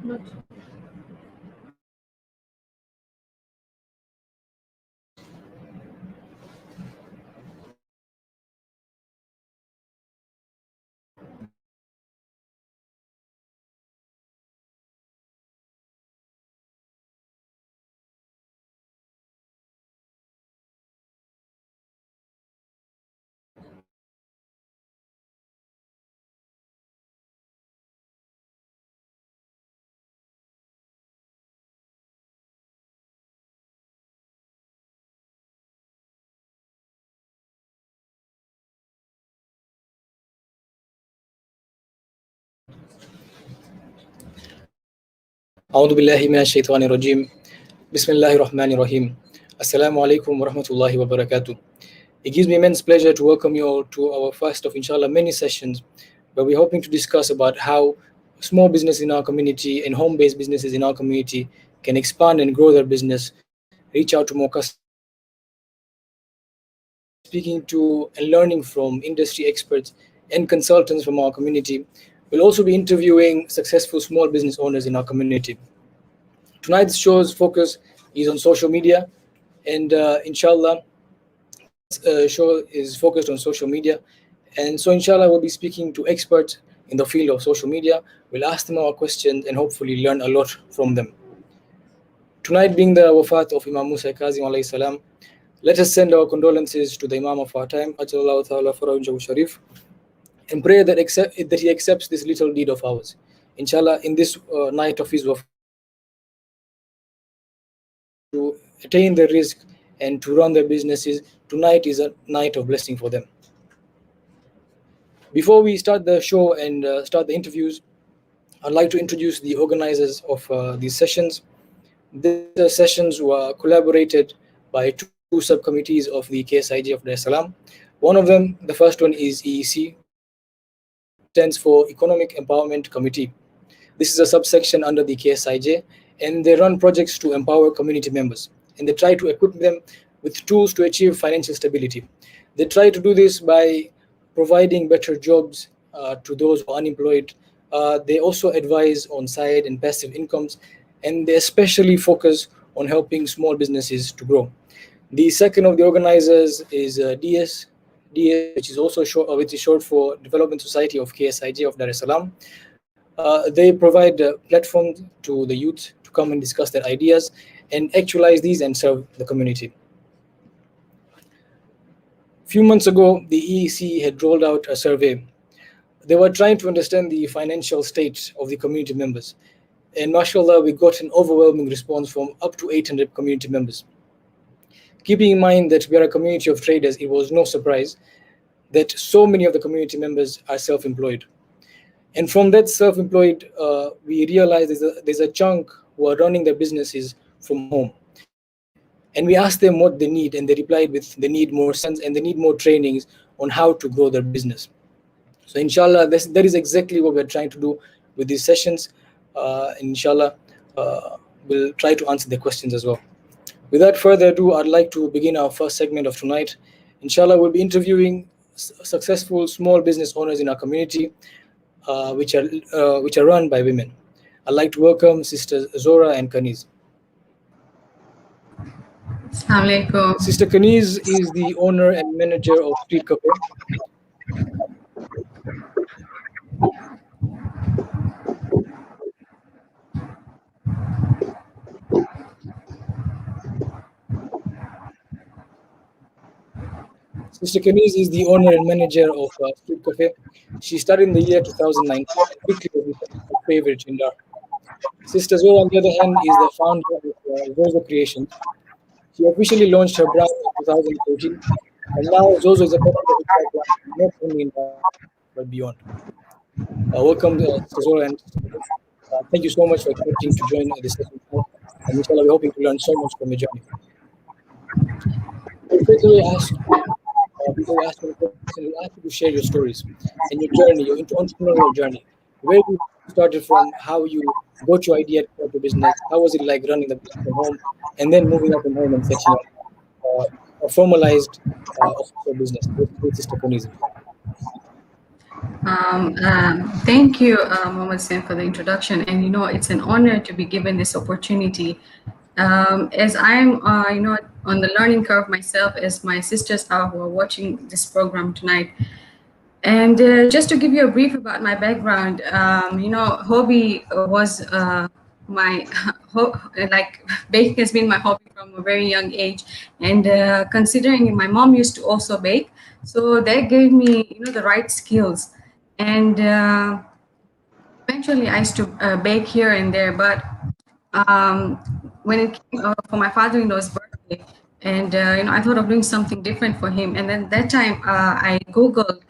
Not. أعوذ بالله من الشيطان الرجيم بسم الله الرحمن الرحيم Assalamu alaikum wa rahmatullahi wa barakatuh. It gives me immense pleasure to welcome you all to our first of inshallah many sessions where we're hoping to discuss about how small business in our community and home-based businesses in our community can expand and grow their business, reach out to more customers. Speaking to and learning from industry experts and consultants from our community. We'll also be interviewing successful small business owners in our community. Tonight's show's focus is on social media, and inshallah, tonight's show is focused on social media. And so, inshallah, we'll be speaking to experts in the field of social media. We'll ask them our questions and hopefully learn a lot from them. Tonight, being the wafat of Imam Musa Kazim alayhi salam, let us send our condolences to the Imam of our time, Ajallahu Ta'ala Farajah Sharif, and pray that he accepts this little deed of ours. Inshallah, in this night of his wafat, to attain the risk and to run their businesses, tonight is a night of blessing for them. Before we start the show and start the interviews, I'd like to introduce the organizers of these sessions. These sessions were collaborated by two subcommittees of the KSIJ of Dar es Salaam. One of them, the first one is EEC, stands for Economic Empowerment Committee. This is a subsection under the KSIJ, and they run projects to empower community members, and they try to equip them with tools to achieve financial stability. They try to do this by providing better jobs to those who are unemployed. They also advise on side and passive incomes, and they especially focus on helping small businesses to grow. The second of the organizers is DS, which is also short for Development Society of KSIJ of Dar es Salaam. They provide platforms to the youth to come and discuss their ideas and actualize these and serve the community. A few months ago, the EEC had rolled out a survey. They were trying to understand the financial state of the community members. And mashallah, we got an overwhelming response from up to 800 community members. Keeping in mind that we are a community of traders, it was no surprise that so many of the community members are self-employed. And from that self-employed, we realized there's a chunk who are running their businesses from home. And we asked them what they need, and they replied with they need more sons and they need more trainings on how to grow their business. So inshallah, that is exactly what we're trying to do with these sessions. Inshallah, we'll try to answer the questions as well. Without further ado, I'd like to begin our first segment of tonight. Inshallah, we'll be interviewing successful small business owners in our community, which are run by women. I'd like to welcome Sisters Zora and Kaniz. Assalamu alaikum. Sister Kaniz is the owner and manager of Street Cafe. Sister Kaniz is the owner and manager of Street Cafe. She started in the year 2019 and quickly became her favorite in Dar. Sister Zora, on the other hand, is the founder of Zozo Creations. She officially launched her brand in 2013, and now Zozo is a part of the pipeline, not only in Dar but beyond. Welcome, Sister Zora, and thank you so much for committing to join this session. And inshallah, we're hoping to learn so much from your journey. Before we ask you the question, we ask you to share your stories and your journey, your entrepreneurial journey. Where you started from, how you got your idea to start your business, how was it like running the business from home, and then moving up from home and setting up a formalized official business with Sister Kaniz. Thank you, Mohammed Sen, for the introduction. And it's an honor to be given this opportunity. As I'm, on the learning curve myself, as my sisters are who are watching this program tonight. And just to give you a brief about my background, hobby was my like baking has been my hobby from a very young age. And considering my mom used to also bake, so that gave me the right skills. And eventually, I used to bake here and there, but um, when it came for my father-in-law's birthday, and I thought of doing something different for him. And then that time, I googled,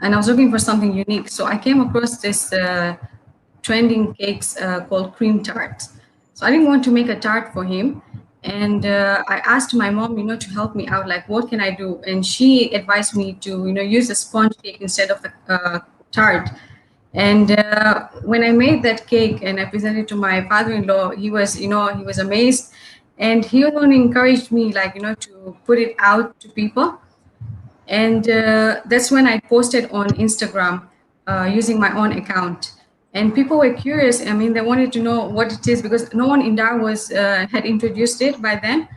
and I was looking for something unique. So I came across this trending cakes called cream tarts. So I didn't want to make a tart for him, and I asked my mom, to help me out. Like, what can I do? And she advised me to, use a sponge cake instead of the tart. And when I made that cake and I presented it to my father-in-law, he was amazed, and he even encouraged me, like, to put it out to people. And that's when I posted on Instagram using my own account. And people were curious. I mean, they wanted to know what it is because no one in Dar was had introduced it by then.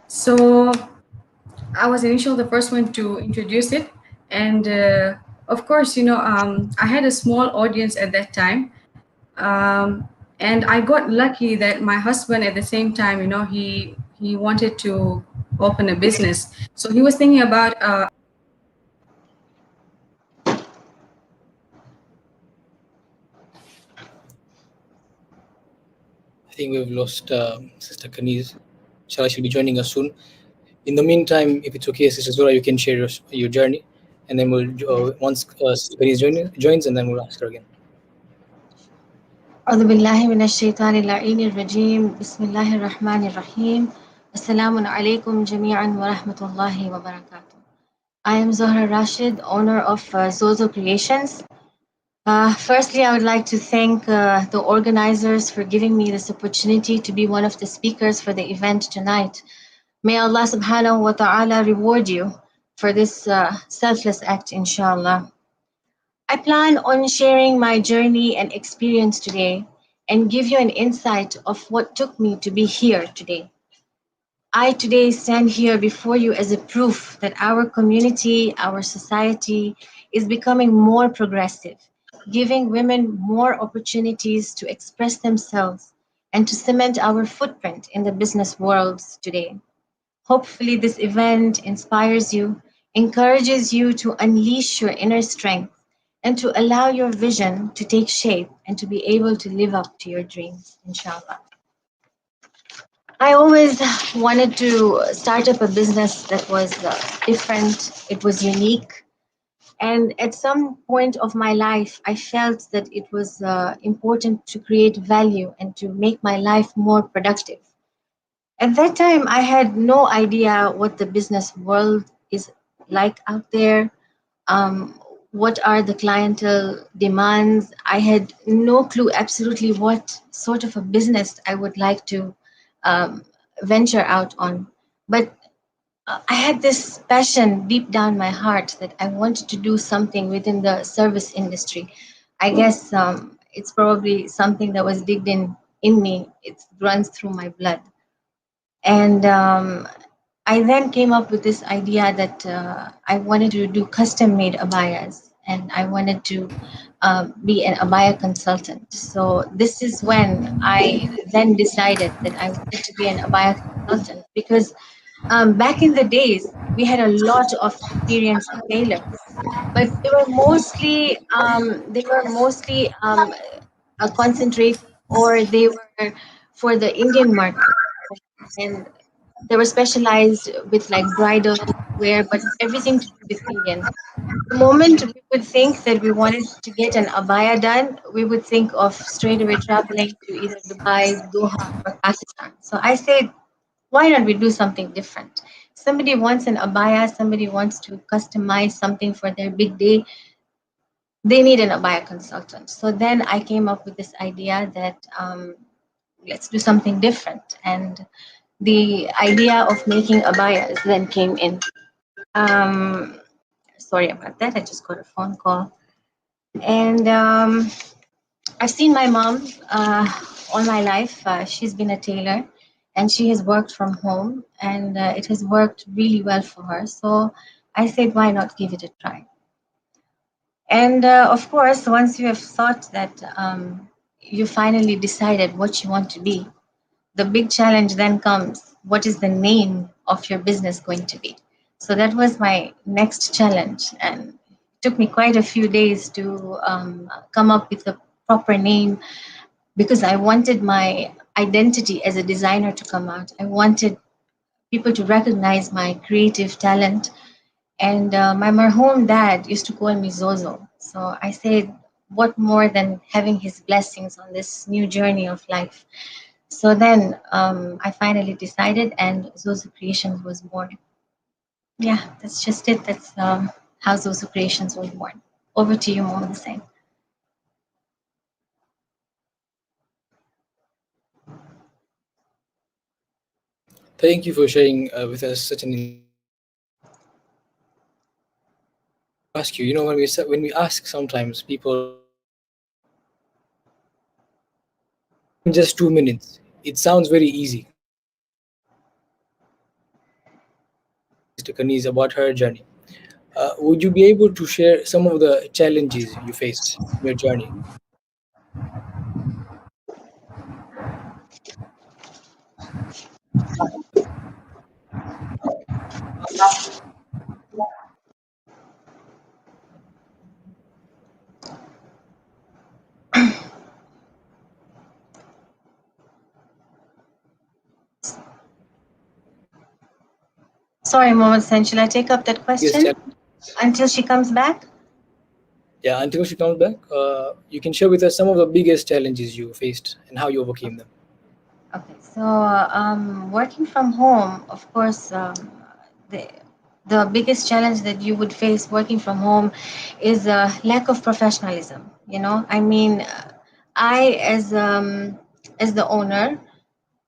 So I was initially the first one to introduce it, and of course, I had a small audience at that time, and I got lucky that my husband at the same time, he wanted to open a business, so he was thinking about. I think we've lost Sister Kaniz. Inshallah, she'll be joining us soon. In the meantime, if it's okay, Sister Zora, you can share your journey, and then we'll once Sister Kaniz joins, and then we'll ask her again. أعوذ بالله من الشيطان اللعين الرجيم بسم الله الرحمن الرحيم السلام عليكم جميعا ورحمة الله وبركاته. I am Zohra Rashid, owner of Zozo Creations. Firstly, I would like to thank the organizers for giving me this opportunity to be one of the speakers for the event tonight. May Allah subhanahu wa ta'ala reward you for this selfless act, inshallah. I plan on sharing my journey and experience today and give you an insight of what took me to be here today. I today stand here before you as a proof that our community, our society is becoming more progressive, giving women more opportunities to express themselves and to cement our footprint in the business world today. Hopefully, this event inspires you, encourages you to unleash your inner strength, and to allow your vision to take shape and to be able to live up to your dreams, inshallah. I always wanted to start up a business that was different, it was unique. And at some point of my life, I felt that it was important to create value and to make my life more productive. At that time, I had no idea what the business world is like out there. Um, what are the clientele demands? I had no clue absolutely what sort of a business I would like to um, venture out on. But I had this passion deep down my heart that I wanted to do something within the service industry. I guess it's probably something that was digged in me. It runs through my blood. And I then came up with this idea that I wanted to do custom made abayas and I wanted to be an abaya consultant. So this is when I then decided that I wanted to be an abaya consultant because back in the days we had a lot of experienced tailors, but they were mostly concentrated or they were for the Indian market and they were specialized with like bridal wear, but everything to do with Indian. The moment we would think that we wanted to get an abaya done, we would think of straight away traveling to either Dubai, Doha, or Pakistan. So I said, why don't we do something different? Somebody wants an abaya, somebody wants to customize something for their big day, they need an abaya consultant. So then I came up with this idea that let's do something different. And the idea of making abayas then came in. Um, sorry about that. I just got a phone call. And I've seen my mom all my life. She's been a tailor and she has worked from home, and it has worked really well for her. So I said, why not give it a try? And of course, once you have thought that you finally decided what you want to be, the big challenge then comes, what is the name of your business going to be? So that was my next challenge. And it took me quite a few days to come up with a proper name because I wanted my identity as a designer to come out. I wanted people to recognize my creative talent. And my marhum dad used to call me Zozo. So I said, what more than having his blessings on this new journey of life? So then I finally decided, and Zozo Creations was born. Yeah, that's just it. That's how Zozo Creations was born. Over to you, Mohammed Hussein. Thank you for sharing with us such an insightful story. I want to ask you, when we ask sometimes people in just 2 minutes, it sounds very easy. Sister Kaniz about her journey. Would you be able to share some of the challenges you faced in your journey? Sorry, Mohammed Hussein, shall I take up that Biggest question challenge? until she comes back? Yeah, until she comes back, you can share with us some of the biggest challenges you faced and how you overcame them. Okay, so working from home, of course, the the biggest challenge that you would face working from home is a lack of professionalism. You know, I mean, I as the owner,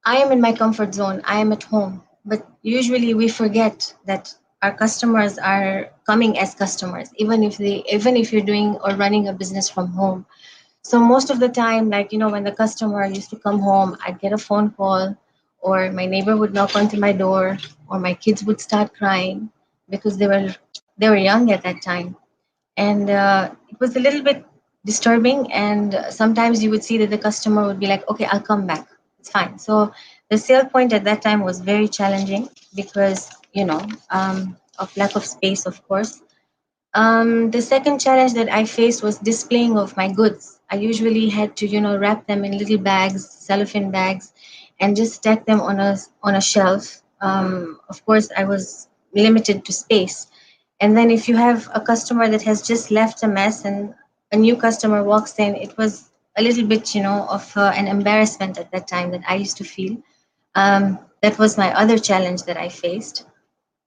I am in my comfort zone. I am at home, but usually we forget that our customers are coming as customers, even if you're doing or running a business from home. So most of the time, like, you know, when the customer used to come home, I'd get a phone call, or my neighbor would knock onto my door, or my kids would start crying because they were young at that time. And it was a little bit disturbing. And sometimes you would see that the customer would be like, okay, I'll come back, it's fine. So the sale point at that time was very challenging because, you know, of lack of space, of course. The second challenge that I faced was displaying of my goods. I usually had to, you know, wrap them in little bags, cellophane bags, and just stack them on a shelf. Of course, I was limited to space. And then if you have a customer that has just left a mess and a new customer walks in, it was a little bit, you know, of an embarrassment at that time that I used to feel. That was my other challenge that I faced.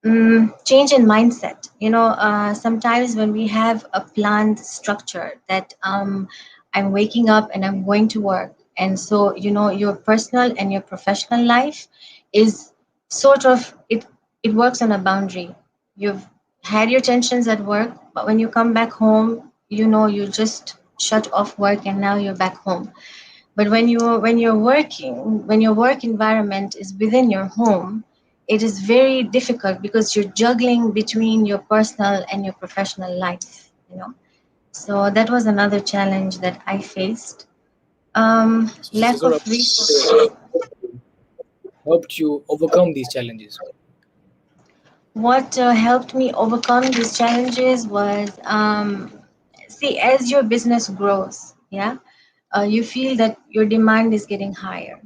Change in mindset. You know, sometimes when we have a planned structure that I'm waking up and I'm going to work, and so, you know, your personal and your professional life is sort of it works on a boundary. You've had your tensions at work, but when you come back home, you know, you just shut off work and now you're back home. But when you're working, when your work environment is within your home, it is very difficult because you're juggling between your personal and your professional life, you know. So that was another challenge that I faced. So, Sister Lack Zora, of resources. helped you overcome these challenges? What helped me overcome these challenges was, see, as your business grows, yeah, you feel that your demand is getting higher.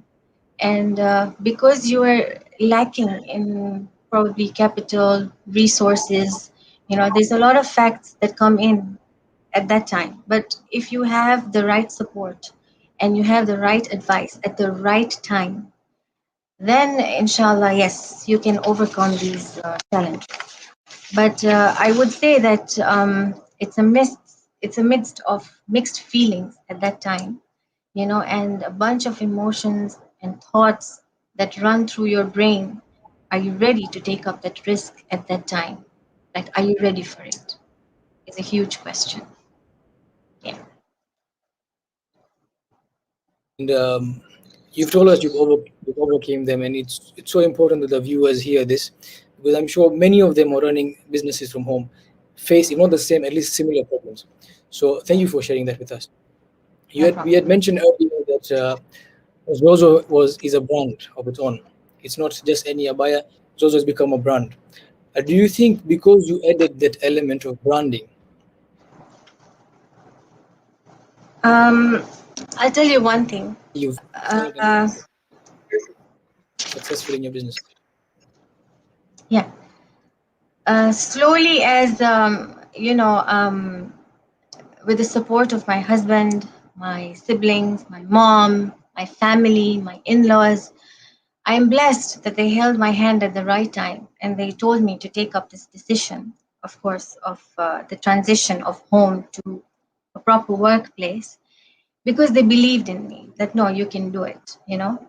And because you are lacking in probably capital resources, you know, there's a lot of facts that come in at that time. But if you have the right support and you have the right advice at the right time, then inshallah, yes, you can overcome these challenges. But I would say that it's a midst of mixed feelings at that time, you know, and a bunch of emotions and thoughts that run through your brain. Are you ready to take up that risk at that time? Like, are you ready for it? It's a huge question. Yeah, And you've told us you've overcame them, and it's so important that the viewers hear this, because I'm sure many of them are running businesses from home, face if not the same, at least similar problems. So thank you for sharing that with us. no We had problem. mentioned earlier that Zozo is a brand of its own. It's not just any abaya. Zozo has become a brand. Do you think because you added that element of branding, Um, I'll tell you one thing. you've excelled and Uh, successful in your business? yeah, slowly as with the support of my husband, my siblings, my mom, my family, my in-laws, I am blessed that they held my hand at the right time and they told me to take up this decision, of course, of the transition of home to a proper workplace, because they believed in me that no, you can do it, you know.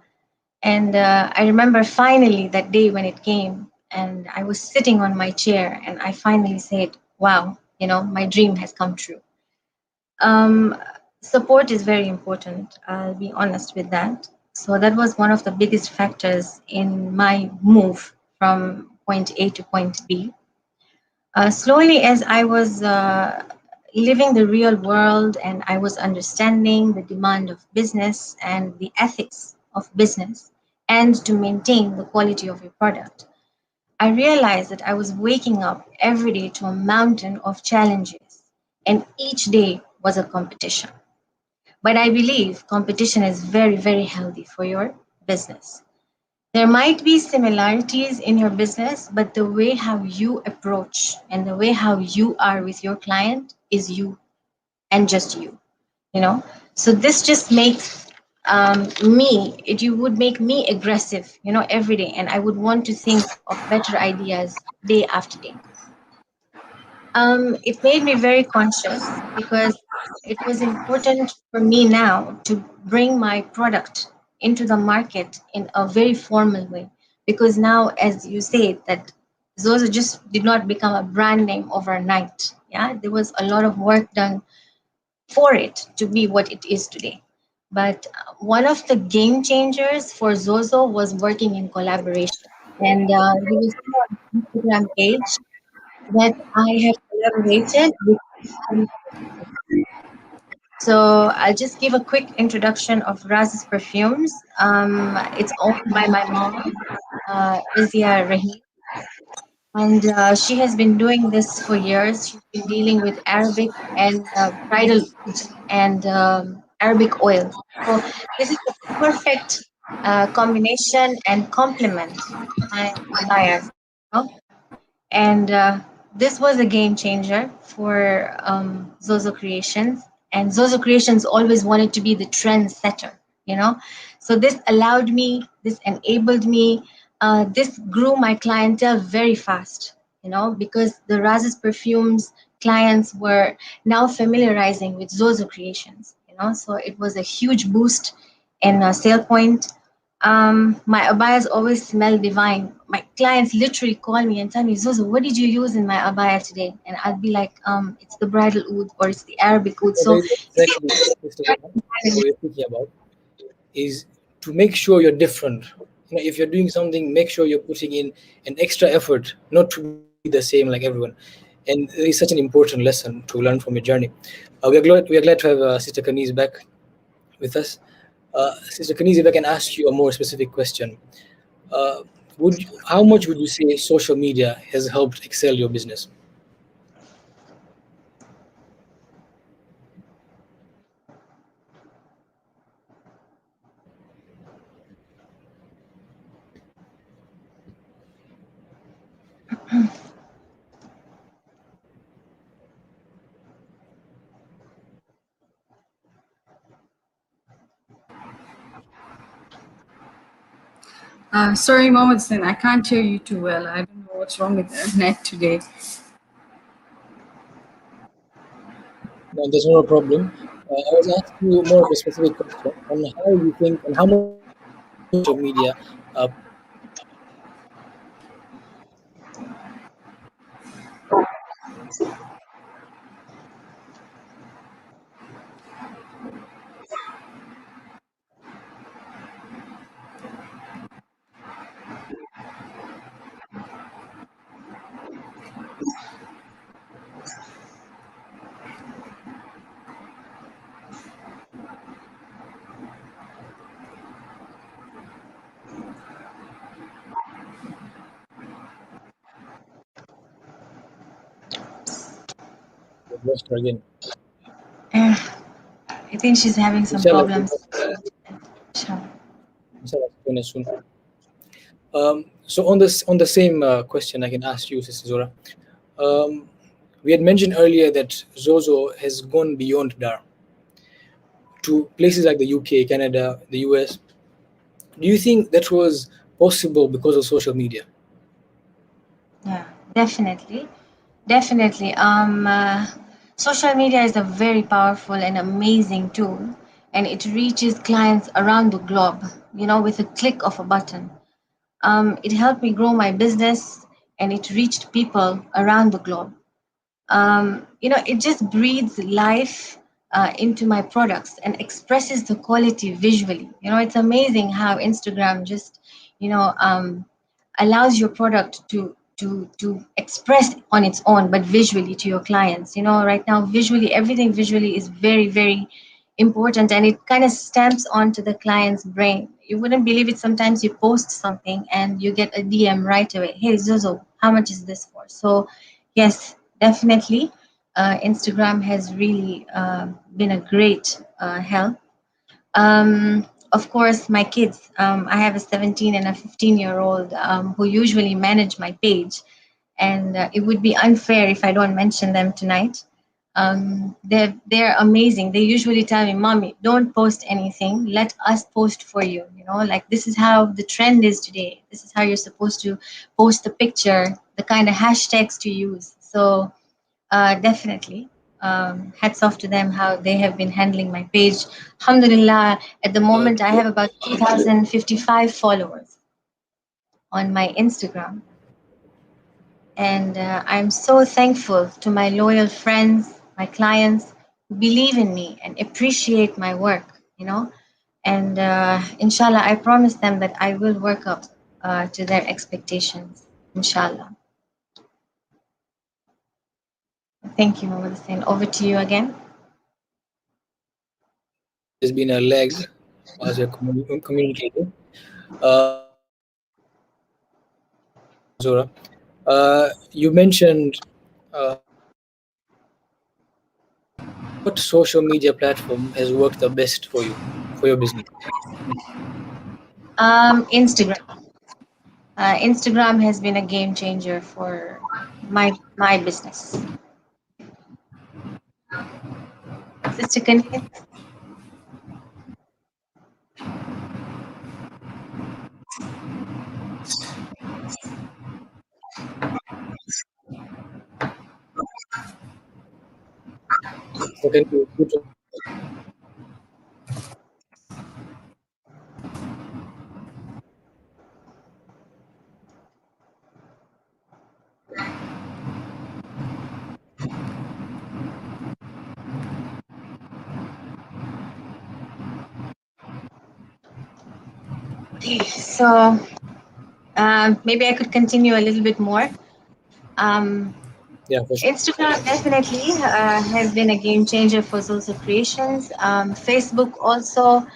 And I remember finally that day when it came, and I was sitting on my chair, and I finally said, wow, you know, my dream has come true. Um, Support is very important, I'll be honest with that. So that was one of the biggest factors in my move from point A to point B. Slowly, as I was living the real world and I was understanding the demand of business and the ethics of business, and to maintain the quality of your product, I realized that I was waking up every day to a mountain of challenges, and each day was a competition. But I believe competition is very, very healthy for your business. There might be similarities in your business, but the way how you approach and the way how you are with your client is you and just you know. So this just makes you would make me aggressive, you know, every day, and I would want to think of better ideas day after day. It made me very conscious because it was important for me now to bring my product into the market in a very formal way. Because now, as you say, that Zozo just did not become a brand name overnight. Yeah, there was a lot of work done for it to be what it is today. But one of the game changers for Zozo was working in collaboration. And you will see on the Instagram page that I have collaborated with three perfumes. So I'll just give a quick introduction of Raz's perfumes. It's owned by my mom, Rizia Rahim, and she has been doing this for years. She's been dealing with Arabic and bridal oud and Arabic oils. So this is the perfect combination and complement to my abayas. You know? And this was a game changer for Zozo Creations. And Zozo Creations always wanted to be the trendsetter, you know. So this allowed me, this enabled me, this grew my clientele very fast, you know, because the Raz's perfumes clients were now familiarizing with Zozo Creations, you know. So it was a huge boost in sale point. My abayas always smell divine. My clients literally call me and tell me, Zuzu, what did you use in my abaya today? And I'd be like, it's the bridal oud or it's the Arabic oud. So that So is you see, exactly what you're thinking about, is to make sure you're different. If you're doing something, make sure you're putting in an extra effort, not to be the same like everyone. And it's such an important lesson to learn from your journey. We are glad to have Sister Kaniz back with us. Sister Kaniz, if I can ask you a more specific question, uh, how much would you say social media has helped excel your business? Sorry, Mohammed Sin, I can't hear you too well. I don't know what's wrong with the net today. No, there's no problem. I was asking you more of a specific question on how you think and how much social media lost her again. Eh, I think she's having some Inshallah, problems. Sure. inshallah, join us soon. So on the same question, I can ask you, Sister Zora. Um, we had mentioned earlier that Zozo has gone beyond Dar to places like the UK, Canada, the US. Do you think that was possible because of social media? Yeah, definitely. Definitely. Social media is a very powerful and amazing tool, and it reaches clients around the globe, with a click of a button. It helped me grow my business, and it reached people around the globe. It just breathes life into my products and expresses the quality visually. It's amazing how Instagram just, allows your product to express on its own, but visually to your clients. Right now, visually, everything visually is very, very important, and it kind of stamps onto the client's brain. You wouldn't believe it. Sometimes you post something and you get a DM right away. Hey, Zozo, how much is this for? So, yes, definitely. Instagram has really been a great help. Of course, my kids. I have a 17 and a 15-year-old who usually manage my page, and it would be unfair if I don't mention them tonight. They're amazing. They usually tell me, "Mommy, don't post anything. Let us post for you." Like this is how the trend is today. This is how you're supposed to post the picture, the kind of hashtags to use. So definitely. Hats off to them how they have been handling my page. Alhamdulillah, at the moment I have about 2,055 followers on my Instagram. And I'm so thankful to my loyal friends, my clients who believe in me and appreciate my work. And inshallah, I promise them that I will work up to their expectations, inshallah. Thank you, Muhammad Hussein. Over to you again. There's been a lag as you're communicating. Zora, you mentioned what social media platform has worked the best for you for your business? Instagram. Instagram has been a game changer for my business. Sister Kanya, So can you put so maybe I could continue a little bit more. Um, yeah, for sure. Instagram definitely has been a game changer for social creations. Facebook also,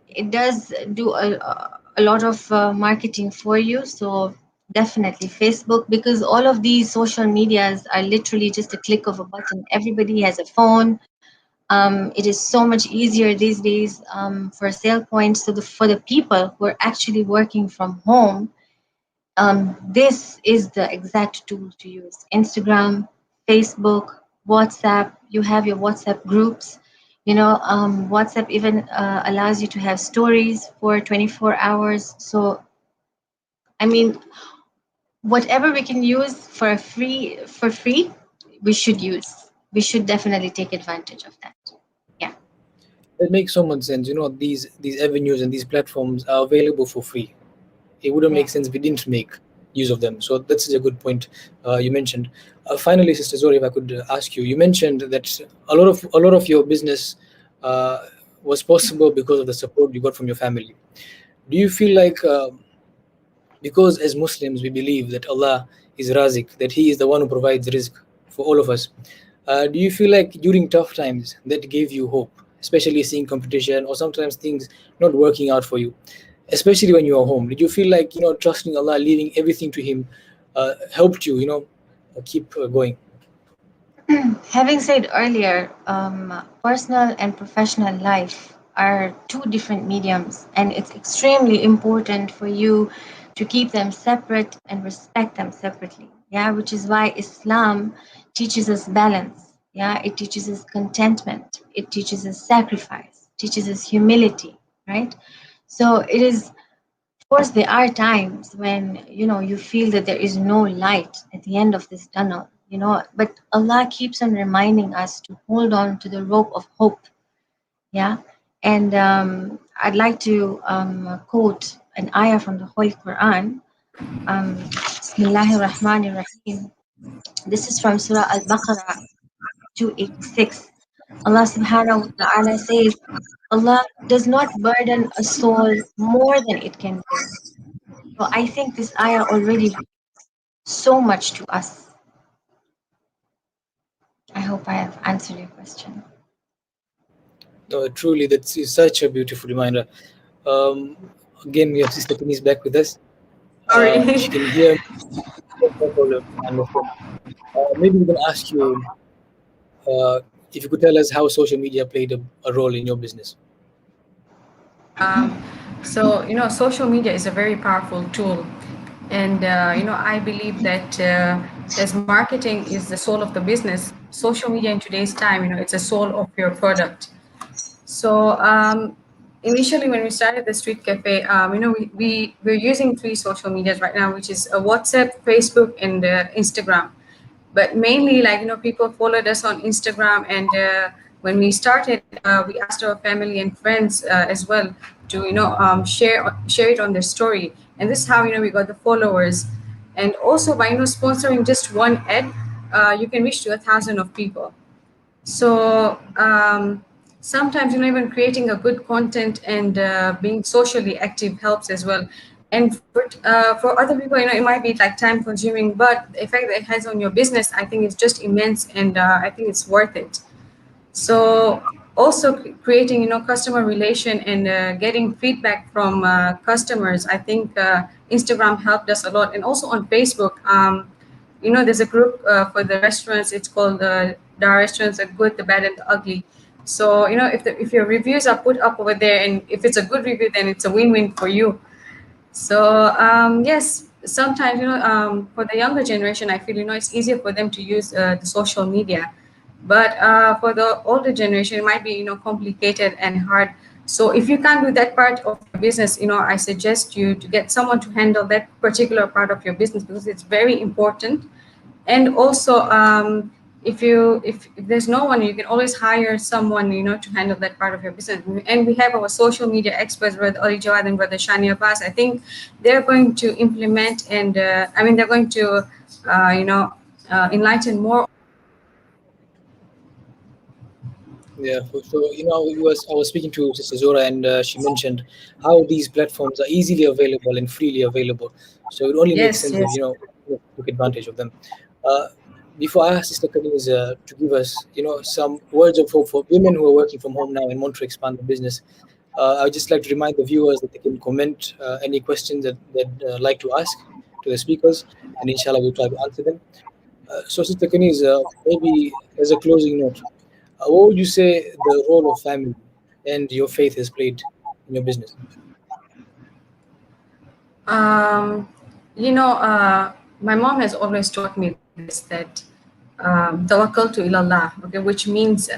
it does do a lot of marketing for you. So definitely Facebook, because all of these social medias are literally just a click of a button. Everybody has a phone. It is so much easier these days for sale points. So for the people who are actually working from home, this is the exact tool to use. Instagram, Facebook, WhatsApp. You have your WhatsApp groups. WhatsApp even allows you to have stories for 24 hours. So, I mean, whatever we can use for free, we should use. We should definitely take advantage of that. Yeah. That makes so much sense. These avenues and these platforms are available for free. It wouldn't Yeah. make sense if we didn't make use of them. So that's a good point you mentioned. Finally, Sister Zori, if I could ask you, you mentioned that a lot of your business uh, was possible because of the support you got from your family. Do you feel like because as Muslims we believe that Allah is Razik, that He is the one who provides rizq for all of us? Do you feel like during tough times that gave you hope, especially seeing competition or sometimes things not working out for you, especially when you are home? Did you feel like trusting Allah, leaving everything to Him, helped you, keep going? Having said earlier, personal and professional life are two different mediums, and it's extremely important for you to keep them separate and respect them separately. Yeah, which is why Islam teaches us balance. Yeah, it teaches us contentment, it teaches us sacrifice, teaches us humility, right? So it is, of course, there are times when you feel that there is no light at the end of this tunnel, but Allah keeps on reminding us to hold on to the rope of hope. Yeah, and I'd like to quote an ayah from the Holy Quran. Bismillahir Rahmanir Rahim. This is from Surah Al-Baqarah 286. Allah subhanahu wa ta'ala says, Allah does not burden a soul more than it can bear. So I think this ayah already so much to us. I hope I have answered your question. No, truly, that's is such a beautiful reminder. Um, Again, we have Sister Denise back with us. She Sorry. can hear me. No problem. I understand. Maybe we can ask you if you could tell us how social media played a role in your business. So, social media is a very powerful tool. And, I believe that as marketing is the soul of the business, social media in today's time, it's a soul of your product. So initially, when we started the street cafe, we're using three social medias right now, which is WhatsApp, Facebook, and Instagram. But mainly, like people followed us on Instagram, and when we started, we asked our family and friends as well to share it on their story, and this is how we got the followers. And also by sponsoring just one ad, you can reach to 1,000 of people. So sometimes even creating a good content and being socially active helps as well. And for other people, it might be like time consuming, but the effect that it has on your business, I think, is just immense, and I think it's worth it. So also creating customer relation and getting feedback from customers, I think Instagram helped us a lot. And also on Facebook, there's a group for the restaurants. It's called the restaurants are good, the bad, and the ugly. So if your reviews are put up over there, and if it's a good review, then it's a win-win for you. So yes, sometimes for the younger generation, I feel it's easier for them to use the social media, but for the older generation, it might be complicated and hard. So if you can't do that part of your business, I suggest you to get someone to handle that particular part of your business, because it's very important. And also if there's no one, you can always hire someone to handle that part of your business. And we have our social media experts, brother Ali Jawad and brother Shani Abbas. I think they're going to implement, and they're going to enlighten more. Yeah, so I was speaking to Sister Zora, and she mentioned how these platforms are easily available and freely available. So it only makes Yes, sense that yes. you took advantage of them. Uh, Before I ask Sister Kaniz to give us some words of hope for women who are working from home now and want to expand the business, I would just like to remind the viewers that they can comment any questions that they'd like to ask to the speakers, and inshallah we'll try to answer them. So, Sister Kaniz, maybe as a closing note, what would you say the role of family and your faith has played in your business? um, my mom has always taught me this, that tawakkal to ilallah, okay, which means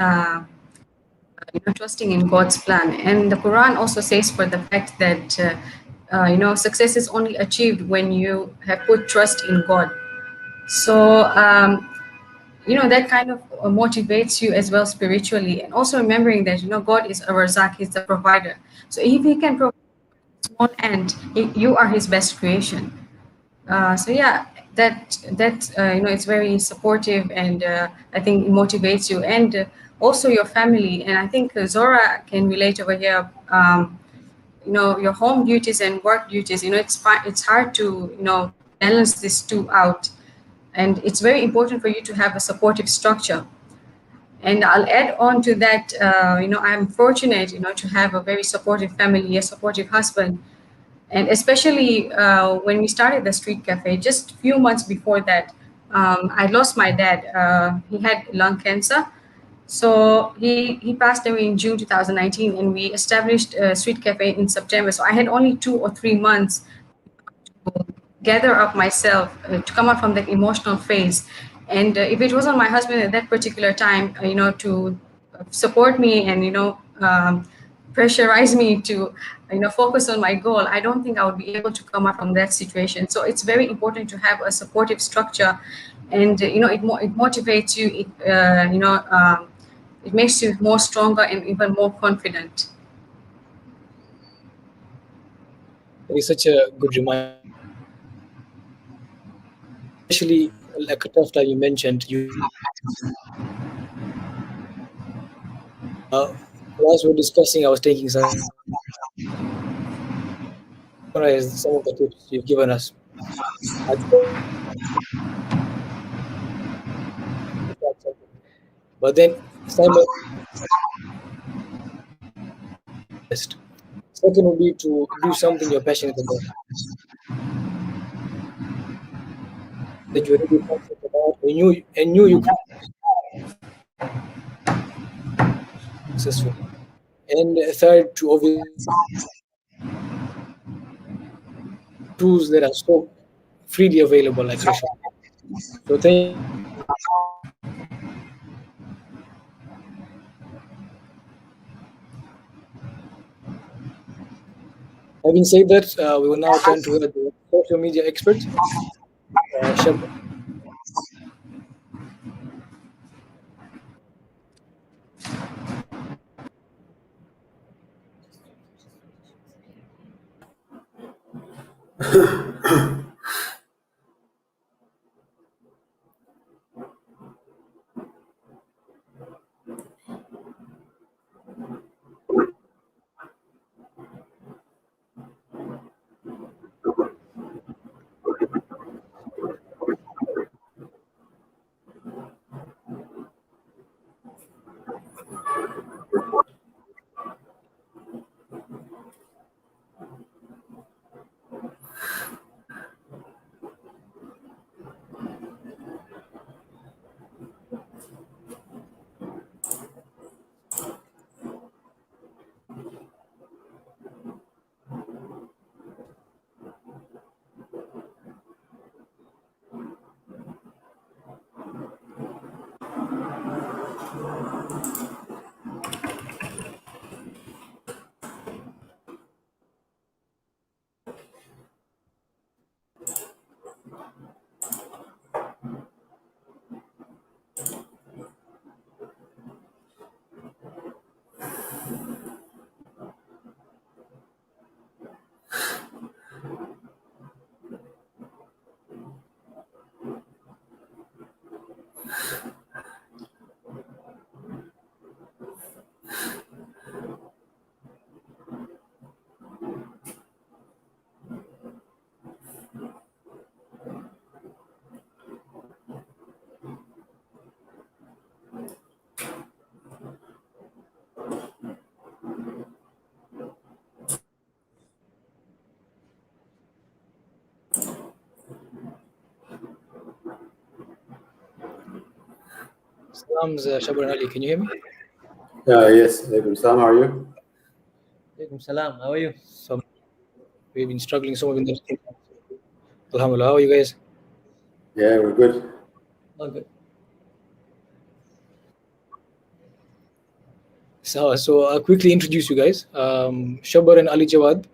trusting in God's plan. And the Quran also says for the fact that success is only achieved when you have put trust in God. So that kind of motivates you as well spiritually, and also remembering that God is our Razak, He's the provider. So if He can provide small end, you are His best creation. So yeah, it's very supportive, and I think it motivates you, and also your family. And I think Zora can relate over here. Your home duties and work duties. It's hard to balance these two out, and it's very important for you to have a supportive structure. And I'll add on to that. I'm fortunate, to have a very supportive family, a supportive husband, and especially when we started the street cafe, just a few months before that, I lost my dad. He had lung cancer. So he passed away in June 2019, and we established a Sweet Cafe in September. So I had only 2 or 3 months to gather up myself to come out from that emotional phase. And if it wasn't my husband at that particular time, to support me and pressurize me to focus on my goal, I don't think I would be able to come out from that situation. So it's very important to have a supportive structure, and it motivates you. It makes you more stronger and even more confident. That is such a good reminder, especially like a tough time you mentioned. Whilst we're discussing, I was taking some summarize some of the tips you've given us. I but then Simon best. Second would be to do something you're passionate about, that you're really passionate about, and knew you could be successful. And third, to obviously tools that are so freely available, like social. So thank. Having said that, we will now turn to the social media expert, Shab. Salams, Shabar Ali. Can you hear me? Yes, Alaikum Salam, how are you? Alaikum salam. How are you? So we've been struggling so much in this. Alhamdulillah. How are you guys? Yeah, we're good. All good. So I'll quickly introduce you guys. Shabar and Ali Jawad.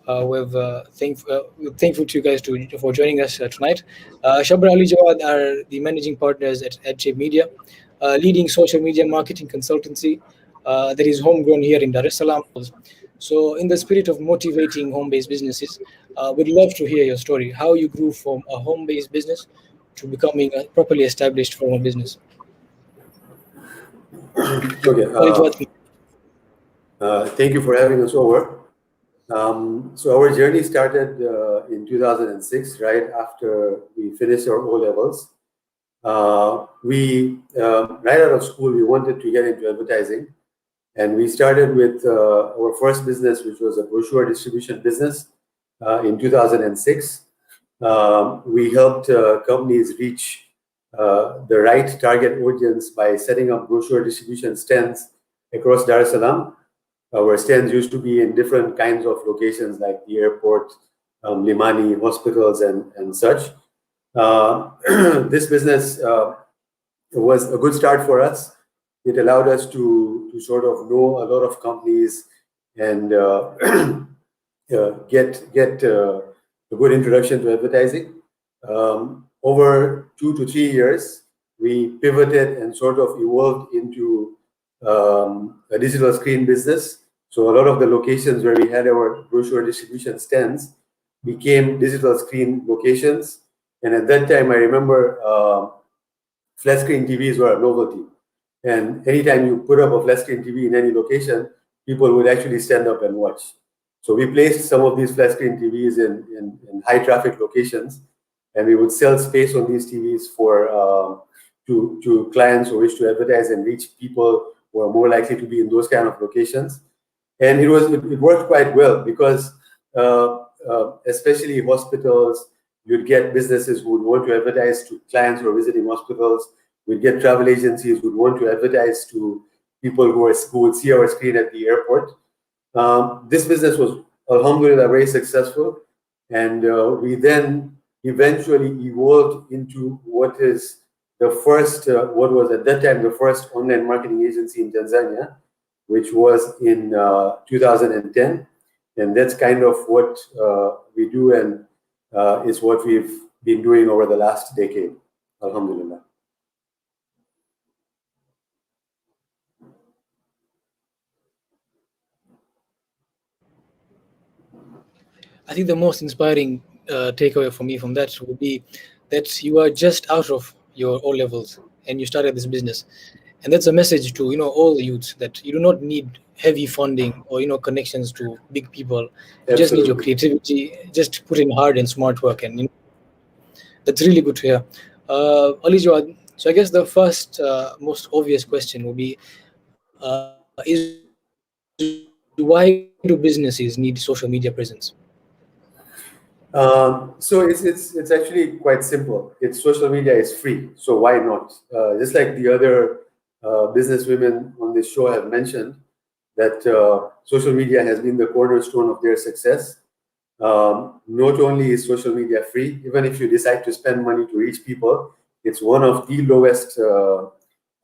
We're thankful to you guys for joining us tonight. Shabar and Ali Jawad are the managing partners at AdShape Media, leading social media marketing consultancy that is homegrown here in Dar es Salaam. So, in the spirit of motivating home-based businesses, we'd love to hear your story, how you grew from a home-based business to becoming a properly established form of business. Okay, Ali Jawad, thank you for having us over. So our journey started in 2006, right after we finished our O levels. Right out of school, we wanted to get into advertising, and we started with our first business, which was a brochure distribution business in 2006. We helped companies reach the right target audience by setting up brochure distribution stands across Dar es Salaam. Our stands used to be in different kinds of locations like the airport, Limani, hospitals, and such. This business was a good start for us. It allowed us to sort of know a lot of companies and get a good introduction to advertising. Over 2 to 3 years, we pivoted and sort of evolved into a digital screen business. So a lot of the locations where we had our brochure distribution stands became digital screen locations. And at that time, I remember flat screen TVs were a novelty. And anytime you put up a flat screen TV in any location, people would actually stand up and watch. So we placed some of these flat screen TVs in high traffic locations, and we would sell space on these TVs to clients who wish to advertise and reach people who are more likely to be in those kind of locations. And it worked quite well because especially hospitals, you'd get businesses who would want to advertise to clients who are visiting hospitals. We'd get travel agencies who would want to advertise to people who would see our screen at the airport. This business was, alhamdulillah, very successful. And we then eventually evolved into what is the first, what was at that time the first online marketing agency in Tanzania, which was in 2010. And that's kind of what we do and is what we've been doing over the last decade, alhamdulillah. I think the most inspiring takeaway for me from that would be that you are just out of your O levels and you started this business, and that's a message to all the youths that you do not need heavy funding or connections to big people. You just need your creativity. Just put in hard and smart work, and that's really good to hear. Ali Jawad, so I guess the first most obvious question would be is why do businesses need social media presence? So it's actually quite simple. Social media is free, so why not? Just like the other business women on this show have mentioned, that social media has been the cornerstone of their success. Not only is social media free, even if you decide to spend money to reach people, it's one of the lowest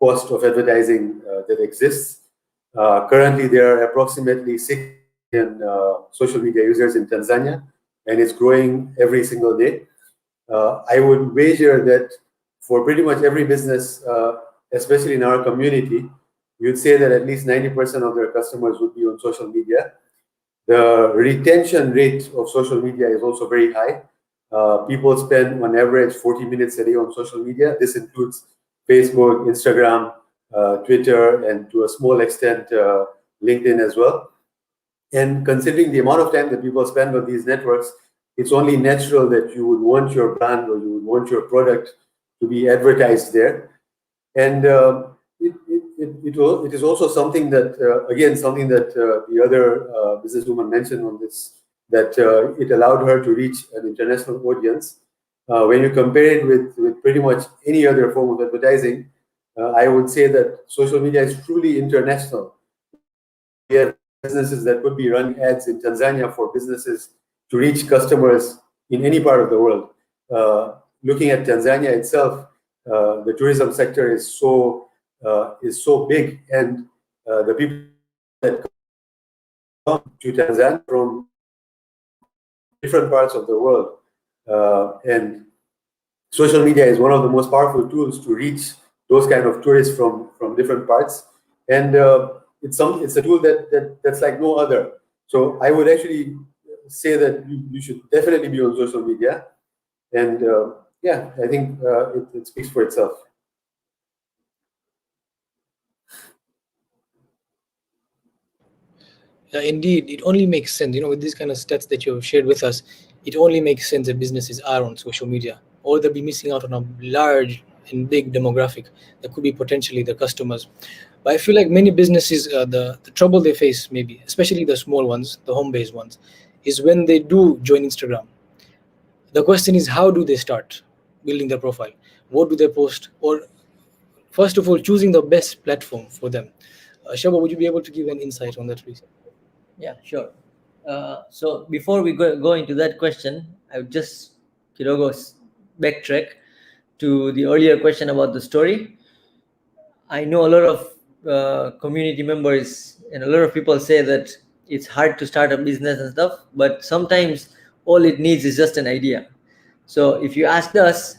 cost of advertising that exists. Currently, there are approximately 6 million social media users in Tanzania, and it's growing every single day. I would wager that for pretty much every business, especially in our community, you'd say that at least 90% of their customers would be on social media. The retention rate of social media is also very high. People spend on average 40 minutes a day on social media. This includes Facebook, Instagram, Twitter, and to a small extent, LinkedIn as well. And considering the amount of time that people spend on these networks, it's only natural that you would want your brand or you would want your product to be advertised there. And it is also something that, something that the other businesswoman mentioned on this, that it allowed her to reach an international audience. When you compare it with pretty much any other form of advertising, I would say that social media is truly international. We have businesses that could be running ads in Tanzania for businesses to reach customers in any part of the world. Looking at Tanzania itself, the tourism sector is so big, and the people that come to Tanzania from different parts of the world, and social media is one of the most powerful tools to reach those kind of tourists from different parts, and it's a tool that's like no other. So I would actually say that you should definitely be on social media, and I think it speaks for itself. Indeed, it only makes sense, with these kind of stats that you've shared with us, it only makes sense that businesses are on social media, or they'll be missing out on a large and big demographic that could be potentially their customers. But I feel like many businesses, the trouble they face, maybe, especially the small ones, the home-based ones, is when they do join Instagram. The question is, how do they start? building their profile? What do they post? Or first of all, choosing the best platform for them. Shaba, would you be able to give an insight on that, please? Yeah, sure. So before we go into that question, I would just backtrack to the earlier question about the story. I know a lot of community members and a lot of people say that it's hard to start a business and stuff, but sometimes all it needs is just an idea. So if you asked us,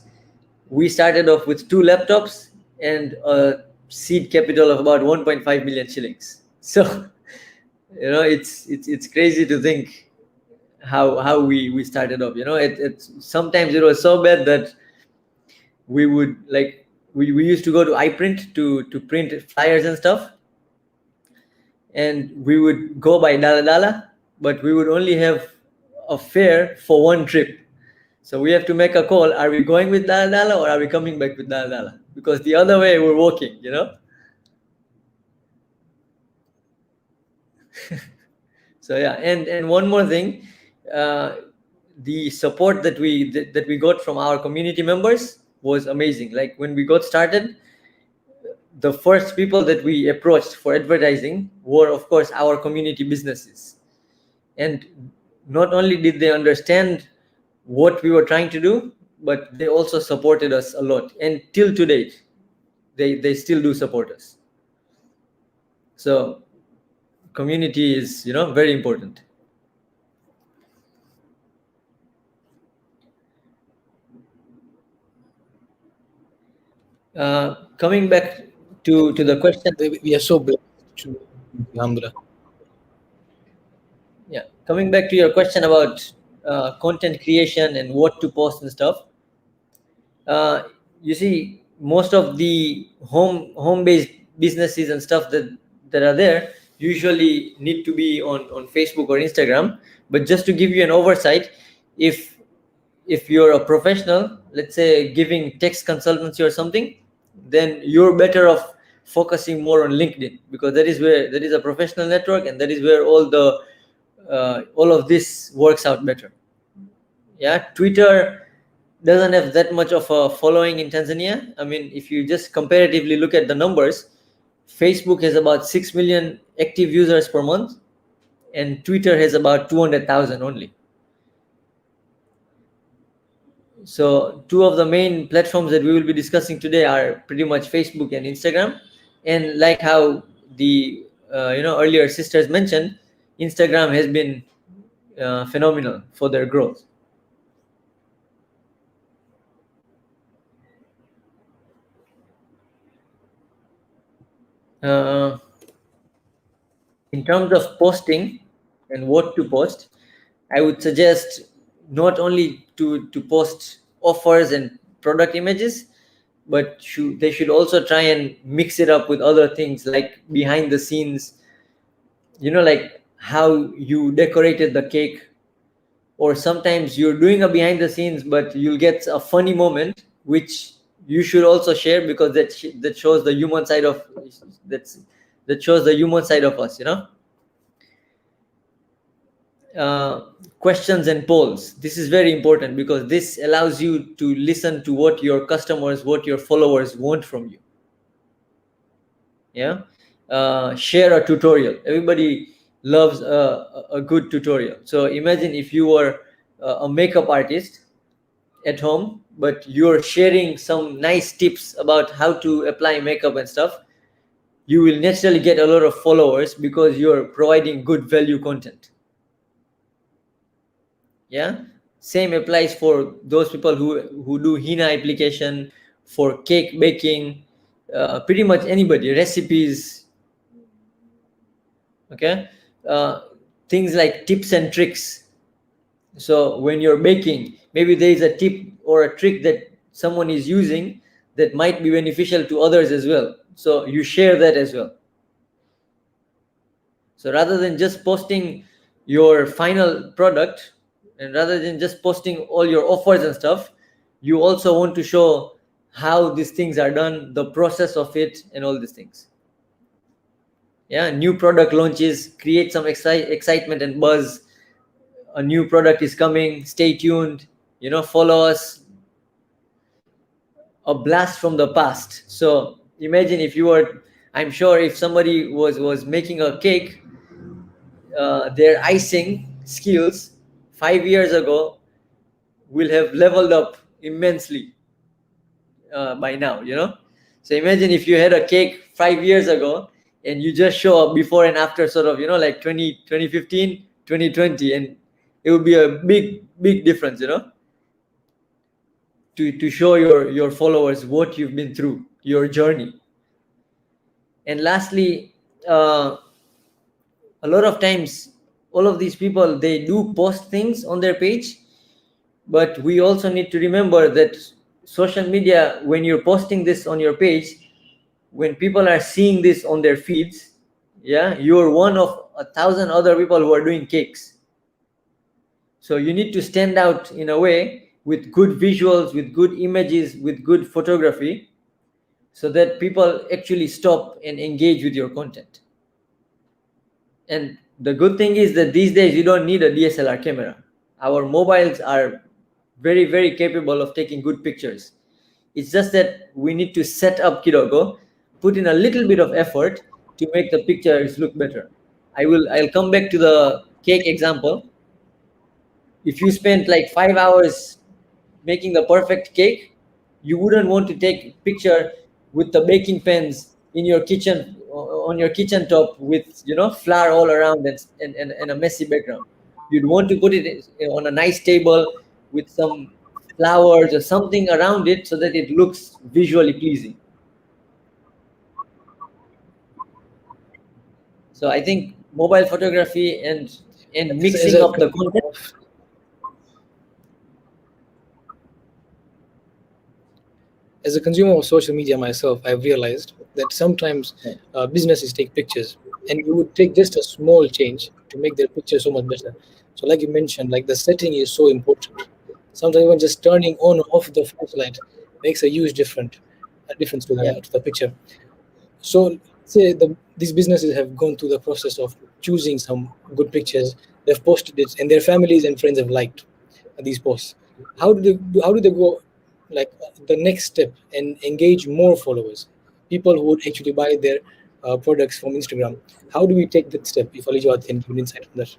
we started off with 2 laptops and a seed capital of about 1.5 million shillings. So it's crazy to think how we started off. It's sometimes it was so bad that we would we used to go to iPrint to print flyers and stuff, and we would go by dala, but we would only have a fare for one trip. So we have to make a call: are we going with dala or are we coming back with dala? Because the other way we're walking. So yeah, and one more thing, the support that we got from our community members was amazing. Like when we got started, the first people that we approached for advertising were, of course, our community businesses. And not only did they understand what we were trying to do, but they also supported us a lot. And till to date, they still do support us. So community is, very important. Coming back to the question. We are so blessed to Alhamdulillah. Yeah, coming back to your question about content creation and what to post and stuff. You see, most of the home-based businesses and stuff that are there usually need to be on Facebook or Instagram. But just to give you an oversight, if you're a professional, let's say giving text consultancy or something, then you're better off focusing more on LinkedIn, because that is a professional network, and that is where all of this works out better. Yeah, Twitter doesn't have that much of a following in Tanzania. I mean, if you just comparatively look at the numbers, Facebook has about 6 million active users per month, and Twitter has about 200,000 only. So 2 of the main platforms that we will be discussing today are pretty much Facebook and Instagram. And like how the earlier sisters mentioned, Instagram has been phenomenal for their growth. In terms of posting and what to post, I would suggest not only to post offers and product images, but they should also try and mix it up with other things like behind the scenes, like how you decorated the cake. Or sometimes you're doing a behind the scenes, but you'll get a funny moment, which you should also share, because that shows the human side of that shows the human side of us. Questions and polls. This is very important because this allows you to listen to what your customers, what your followers want from you. Yeah. Share a tutorial. Everybody loves a good tutorial. So imagine if you were a makeup artist at home, but you're sharing some nice tips about how to apply makeup and stuff. You will naturally get a lot of followers because you're providing good value content. Yeah, same applies for those people who do henna application, for cake baking, pretty much anybody, recipes. Okay, things like tips and tricks. So when you're baking, maybe there is a tip or a trick that someone is using that might be beneficial to others as well, so you share that as well. So rather than just posting your final product, and rather than just posting all your offers and stuff, you also want to show how these things are done, the process of it, and all these things. Yeah, new product launches, create some excitement and buzz. A new product is coming, stay tuned, follow us. a blast from the past. So imagine if you were, I'm sure if somebody was making a cake, their icing skills 5 years ago will have leveled up immensely by now, you know. So imagine if you had a cake 5 years ago and you just show up before and after, sort of, you know, like 2015, 2020, and it would be a big difference, you know, to show your followers what you've been through, your journey. And lastly, a lot of times all of these people, they do post things on their page, but we also need to remember that social media, when you're posting this on your page, when people are seeing this on their feeds, yeah, you're one of 1,000 other people who are doing cakes. So you need to stand out in a way with good visuals, with good images, with good photography, so that people actually stop and engage with your content. And the good thing is that these days you don't need a DSLR camera. Our mobiles are very capable of taking good pictures. It's just that we need to set up Kidogo, put in a little bit of effort to make the pictures look better. I'll come back to the cake example. If you spent like 5 hours making the perfect cake, you wouldn't want to take picture with the baking pans in your kitchen, on your kitchen top, with, you know, flour all around, and a messy background. You'd want to put it on a nice table with some flowers or something around it so that it looks visually pleasing. So I think mobile photography and As mixing a up the content. as a consumer of social media myself, I've realized that sometimes businesses take pictures, and you would take just a small change to make their picture so much better. So, like you mentioned, like the setting is so important. Sometimes even just turning on or off the flashlight makes a huge difference to Yeah. the picture. So, say these businesses have gone through the process of choosing some good pictures. They've posted it, and their families and friends have liked these posts. How do they go, like, the next step and engage more followers, people who would actually buy their products from Instagram? How do we take that step? If Alijawad can give an insight on that.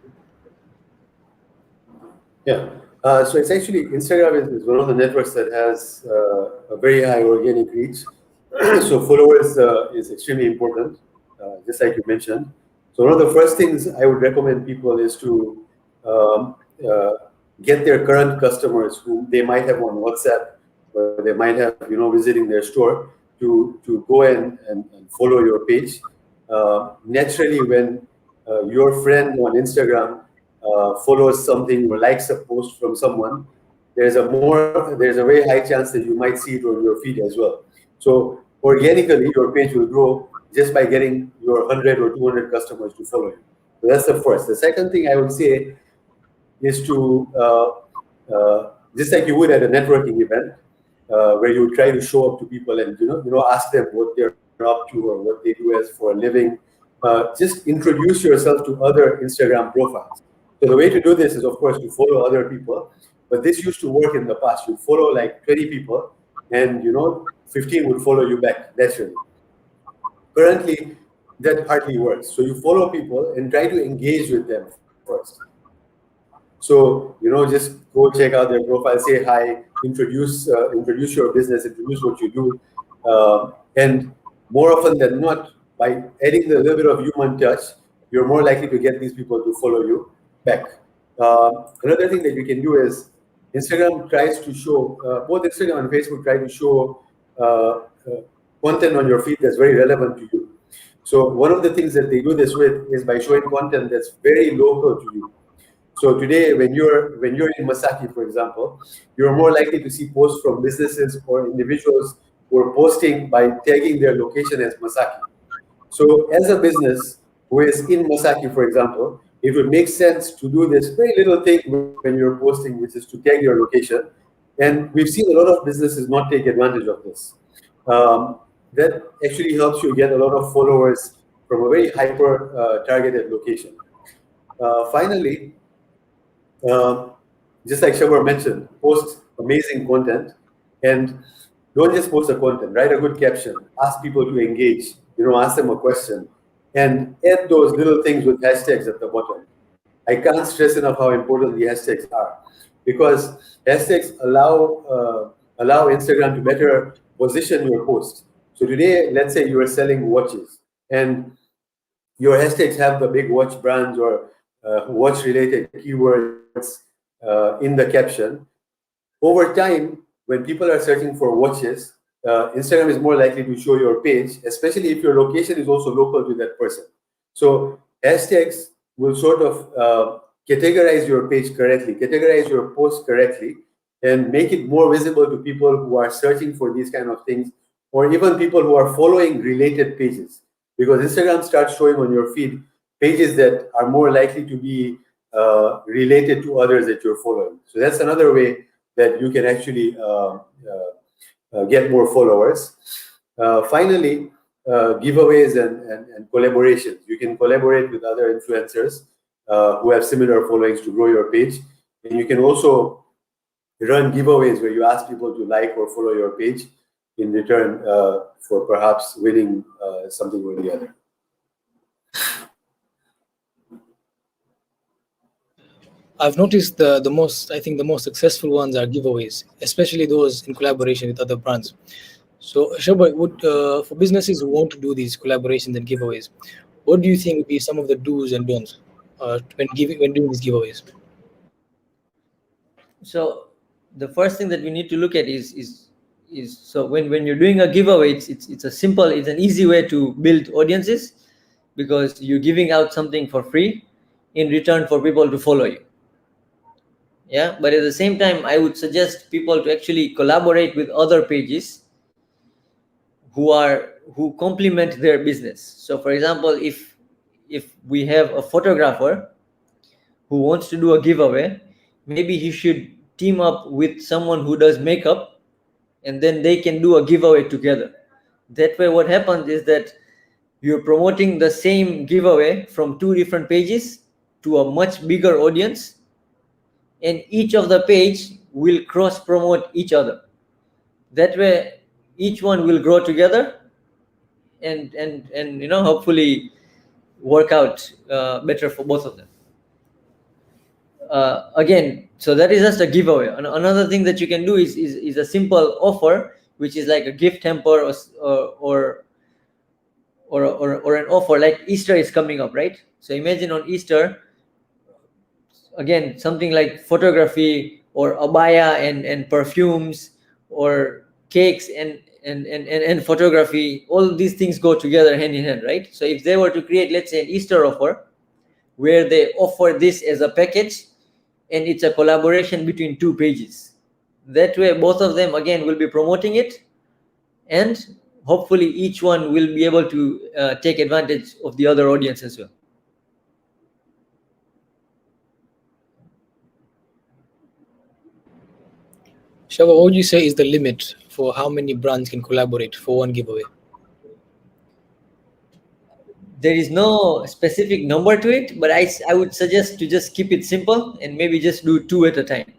Yeah. So it's actually Instagram is one of the networks that has a very high organic reach. So followers is extremely important, just like you mentioned. So one of the first things I would recommend people is to um, uh, get their current customers who they might have on WhatsApp, or they might have, visiting their store, to go and follow your page. Naturally, when your friend on Instagram follows something or likes a post from someone, there's a very high chance that you might see it on your feed as well. So organically, your page will grow just by getting your 100 or 200 customers to follow you. So that's the first. The second thing I would say is to just like you would at a networking event, where you try to show up to people and ask them what they're up to or what they do as for a living. Just introduce yourself to other Instagram profiles. So the way to do this is, of course, to follow other people. But this used to work in the past. You follow like 20 people, and 15 would follow you back naturally. Currently, that hardly works. So you follow people and try to engage with them first. So just go check out their profile, say hi, introduce your business, introduce what you do, and more often than not, by adding the little bit of human touch, you're more likely to get these people to follow you back. Another thing that you can do is Instagram tries to show, both Instagram and Facebook try to show content on your feed that's very relevant to you. So one of the things that they do this with is by showing content that's very local to you. So today, when you're in Masaki, for example, you're more likely to see posts from businesses or individuals who are posting by tagging their location as Masaki. So as a business who is in Masaki, for example, it would make sense to do this very little thing when you're posting, which is to tag your location. And we've seen a lot of businesses not take advantage of this. That actually helps you get a lot of followers from a very hyper targeted location. Finally, just like Shabar mentioned, post amazing content. And don't just post a content, write a good caption, ask people to engage, ask them a question, and add those little things with hashtags at the bottom. I can't stress enough how important the hashtags are, because hashtags allow Instagram to better position your post. So today, let's say you are selling watches, and your hashtags have the big watch brands or watch-related keywords in the caption. Over time, when people are searching for watches, Instagram is more likely to show your page, especially if your location is also local to that person. So hashtags will sort of categorize your page correctly, categorize your post correctly, and make it more visible to people who are searching for these kind of things, or even people who are following related pages. Because Instagram starts showing on your feed pages that are more likely to be related to others that you're following. So that's another way that you can actually get more followers. Finally, giveaways and collaborations. You can collaborate with other influencers who have similar followings to grow your page. And you can also run giveaways where you ask people to like or follow your page in return for perhaps winning something or the other. I've noticed the most successful ones are giveaways, especially those in collaboration with other brands. So, Shaba, for businesses who want to do these collaborations and giveaways, what do you think would be some of the do's and don'ts when doing these giveaways? So the first thing that we need to look at is so when you're doing a giveaway, it's an easy way to build audiences, because you're giving out something for free in return for people to follow you. Yeah, but at the same time, I would suggest people to actually collaborate with other pages who complement their business. So for example, if we have a photographer who wants to do a giveaway, maybe he should team up with someone who does makeup, and then they can do a giveaway together. That way what happens is that you're promoting the same giveaway from two different pages to a much bigger audience, and each of the page will cross promote each other. That way each one will grow together, and hopefully work out better for both of them. Again, so that is just a giveaway. Another thing that you can do is a simple offer, which is like a gift hamper or an offer. Like Easter is coming up, right? So imagine on Easter, again, something like photography or abaya and perfumes or cakes and photography. All these things go together hand in hand, right? So if they were to create, let's say, an Easter offer where they offer this as a package, and it's a collaboration between two pages, that way both of them again will be promoting it, and hopefully each one will be able to take advantage of the other audience as well. Shaba, what would you say is the limit for how many brands can collaborate for one giveaway? There is no specific number to it, but I would suggest to just keep it simple and maybe just do two at a time.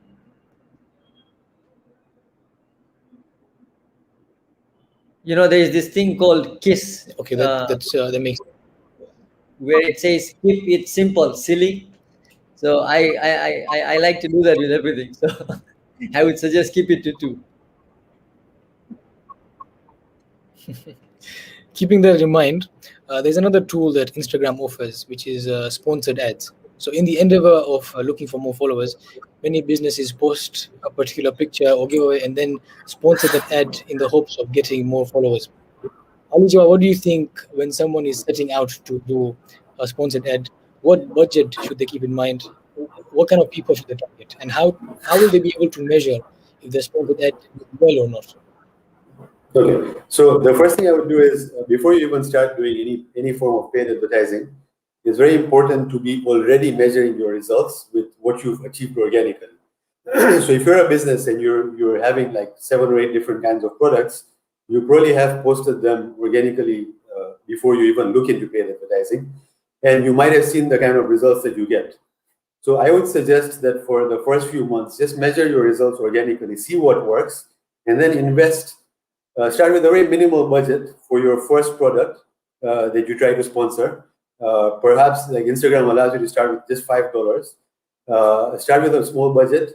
There is this thing called KISS. Okay, that makes sense. Where it says keep it simple, silly. So I like to do that with everything. So I would suggest keep it to two. Keeping that in mind, there's another tool that Instagram offers, which is sponsored ads. So, in the endeavor of looking for more followers, many businesses post a particular picture or giveaway and then sponsor that ad in the hopes of getting more followers. Alijo, what do you think when someone is setting out to do a sponsored ad? What budget should they keep in mind? What kind of people should they target? And how will they be able to measure if the sponsored ad did well or not? Okay, so the first thing I would do is before you even start doing any form of paid advertising, it's very important to be already measuring your results with what you've achieved organically. So if you're a business and you're having like 7 or 8 different kinds of products, you probably have posted them organically before you even look into paid advertising, and you might have seen the kind of results that you get. So I would suggest that for the first few months, just measure your results organically, see what works, and then invest start with a very minimal budget for your first product that you try to sponsor. Perhaps like Instagram allows you to start with just $5. Start with a small budget,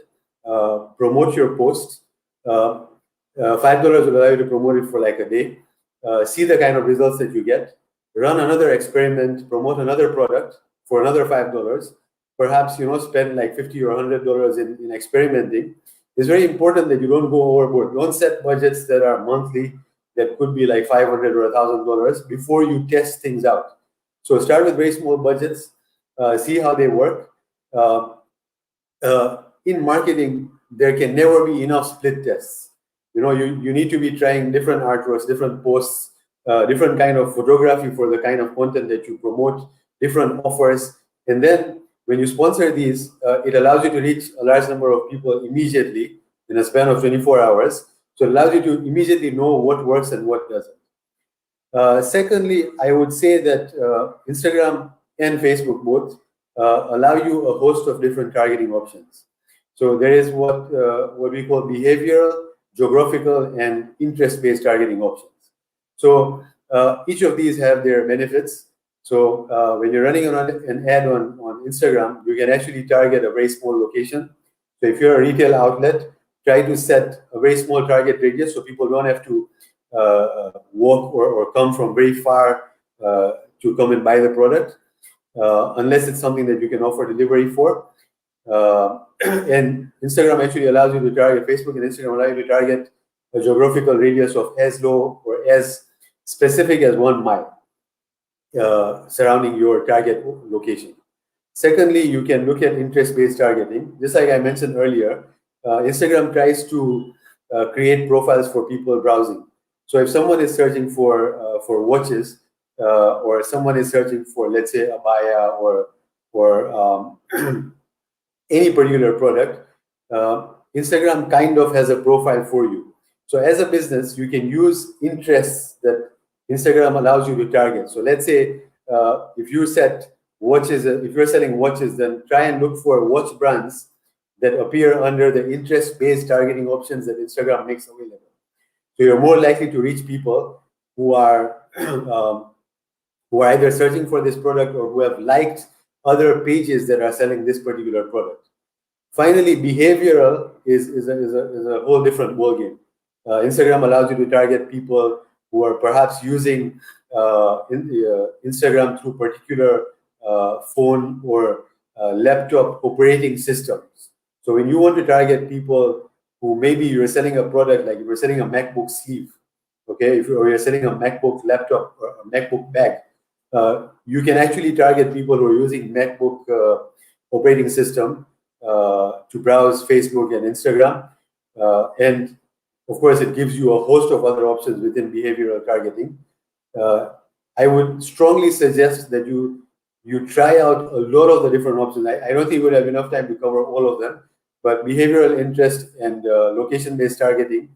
promote your post. $5 will allow you to promote it for like a day. See the kind of results that you get. Run another experiment, promote another product for another $5. Perhaps spend like $50 or $100 in experimenting. It's very important that you don't go overboard. Don't set budgets that are monthly, that could be like $500 or $1,000 before you test things out. So start with very small budgets, see how they work. In marketing, there can never be enough split tests. You need to be trying different artworks, different posts, different kind of photography for the kind of content that you promote, different offers. And then when you sponsor these, it allows you to reach a large number of people immediately in a span of 24 hours. So it allows you to immediately know what works and what doesn't. Secondly, I would say that Instagram and Facebook both allow you a host of different targeting options. So there is what we call behavioral, geographical, and interest-based targeting options. So each of these have their benefits. So when you're running an ad on Instagram, you can actually target a very small location. So if you're a retail outlet, try to set a very small target radius so people don't have to walk or come from very far to come and buy the product, unless it's something that you can offer delivery for. And Instagram actually allows you to target, Facebook and Instagram allow you to target a geographical radius of as low or as specific as 1 mile surrounding your target location. Secondly, you can look at interest-based targeting. Just like I mentioned earlier, Instagram tries to create profiles for people browsing. So if someone is searching for watches, or someone is searching for, let's say, abaya or any particular product, Instagram kind of has a profile for you. So as a business, you can use interests that Instagram allows you to target. So let's say if you set watches, if you're selling watches, then try and look for watch brands that appear under the interest-based targeting options that Instagram makes available. So you're more likely to reach people who are either searching for this product or who have liked other pages that are selling this particular product. Finally, behavioral is a whole different ballgame. Instagram allows you to target people who are perhaps using Instagram through particular phone or laptop operating systems. So when you want to target people who maybe you're selling a product, like if you're selling a MacBook sleeve, okay, if you're selling a MacBook laptop or a MacBook bag, you can actually target people who are using MacBook operating system to browse Facebook and Instagram. And of course, it gives you a host of other options within behavioral targeting. I would strongly suggest that you try out a lot of the different options. I don't think we'll have enough time to cover all of them, but behavioral interest and location-based targeting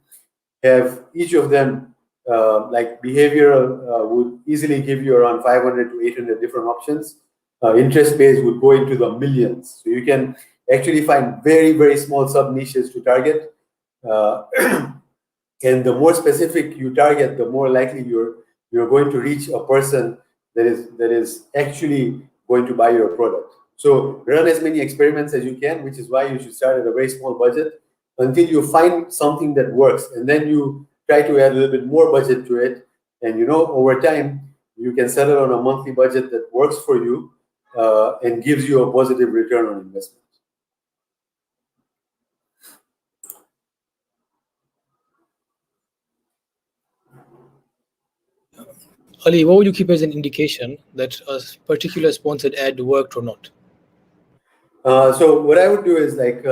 have each of them, like behavioral would easily give you around 500 to 800 different options. Interest-based would go into the millions. So you can actually find very, very small sub-niches to target. And the more specific you target, the more likely you're going to reach a person that is actually going to buy your product. So run as many experiments as you can, which is why you should start at a very small budget until you find something that works, and then you try to add a little bit more budget to it. And over time, you can settle on a monthly budget that works for you and gives you a positive return on investment. Ali, what would you keep as an indication that a particular sponsored ad worked or not? So what I would do is, like,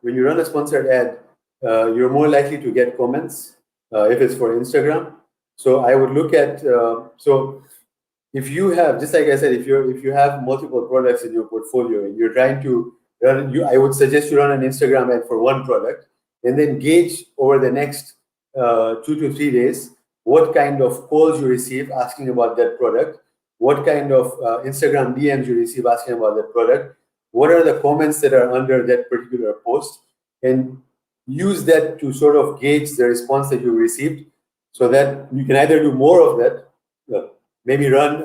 when you run a sponsored ad, you're more likely to get comments if it's for Instagram. So I would look at so if you have, just like I said, if you have multiple products in your portfolio and you're trying to run, I would suggest you run an Instagram ad for one product and then gauge over the next 2 to 3 days what kind of calls you receive asking about that product, what kind of Instagram DMs you receive asking about that product, what are the comments that are under that particular post, and use that to sort of gauge the response that you received. so that you can either do more of that, maybe run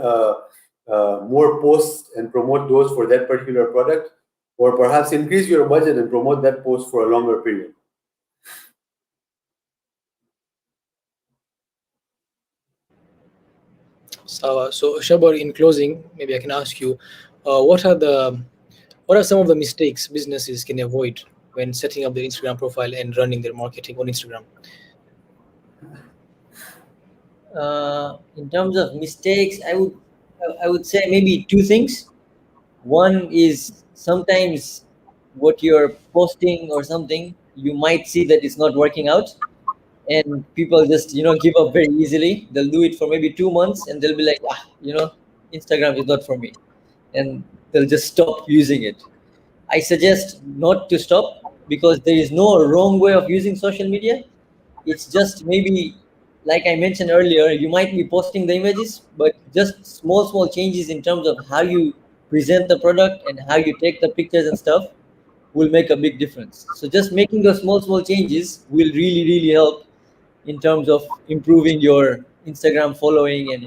more posts and promote those for that particular product, or perhaps increase your budget and promote that post for a longer period. So Shabar, in closing, maybe I can ask you, what are some of the mistakes businesses can avoid when setting up their Instagram profile and running their marketing on Instagram? In terms of mistakes, I would say maybe two things. One is sometimes what you're posting or something, you might see that it's not working out, and people just give up very easily. They'll do it for maybe 2 months, and they'll be like, Instagram is not for me, and they'll just stop using it. I suggest not to stop, because there is no wrong way of using social media. It's just maybe, like I mentioned earlier, you might be posting the images, but just small changes in terms of how you present the product and how you take the pictures and stuff will make a big difference. So just making those small changes will really help in terms of improving your Instagram following and